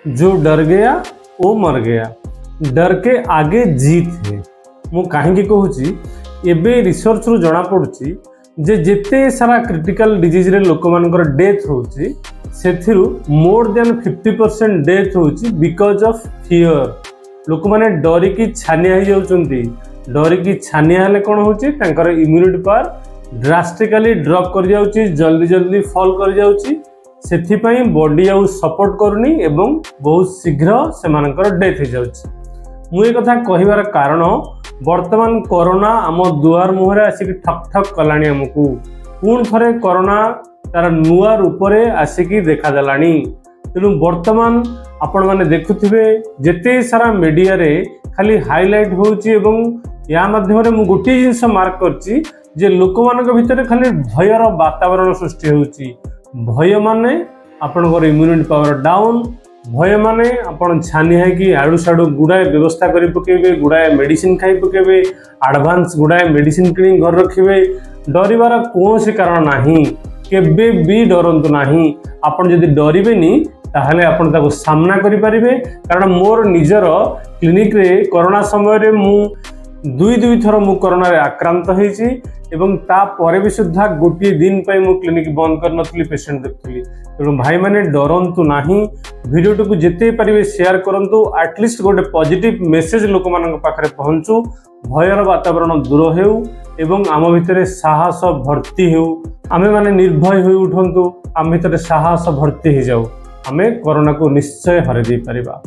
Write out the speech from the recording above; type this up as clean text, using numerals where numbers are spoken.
जो डर गया वो मर गया, डर के आगे जीत है। मु कहीं कहूँ एबे रिसर्च रु जना पड़ुची जे जेते सारा क्रिटिकल डिजीज रे लोक मानकर डेथ होची सेथिरु मोर देन 50% डेथ होची बिकॉज ऑफ फियर। लोक माने डरिकी छानिया हो जाउचंती, डरिकी छानिया हेले कोन होची तांकर इम्यूनिटी पावर ड्रास्टिकली ड्रॉप कर जाउची, जल्दी जल्दी फॉल कर जाउची, सेथिपई बॉडी आउ सपोर्ट करूनी एवं बहुत शीघ्र सेमानकर डेथ हो जाउची। मु ए कथा कहिवार कारण वर्तमान कोरोना आम दुआर मुहरे आसिक ठक ठक कलानी, आमको पुण थरे कोरोना तार नुआ रूपरे आसिकी देखा देलानी। तेणु वर्तमान आपण माने देखुथिबे जेते सारा मीडिया रे खाली हाईलाइट होउची एवं या माध्यम मु गोटे जिंस मार्क करची जे लोक मानक भितर खाली भयर वातावरण सृष्टि होउची। भय माने आपनकर इम्यूनिटी पावर डाउन, भय माने आपण छानी है कि आड़ू साड़ू गुड़ाए व्यवस्था करी पकेबे, गुड़ाए मेडिसिन खाई पकेबे, एडवांस गुड़ाए मेडिसिन किनी घर रखिबे। डरिवार कोनोसी कारण नाही, केबे भी डरंतु नाही। आपण जदि डरिबेनी ताहले आपण ताको सामना करि परिबे। कारण मोर निजर क्लिनिक रे कोरोना समय रे मु दुई थर मु कोरोना रे आक्रांत होईची एवं ता परे भी सुद्धा गोटे दिन पे मु क्लिनिक बंद कर नथली, पेशेंट देखथली। तेणु भाई माने डरंतु नाही, वीडियो को जेते परिबे शेयर करंतु, एटलिस्ट गोटे पॉजिटिव मेसेज लोक मानक पाखरे पहुंचू, भयर वातावरण दूर हेउ एवं आम भितर साहस भर्ती हेउ, आमे माने निर्भय होई उठंतु, आम भितर साहस भर्ती हो जाऊ, आमे कोरोना को निश्चय हरै दे परिबा।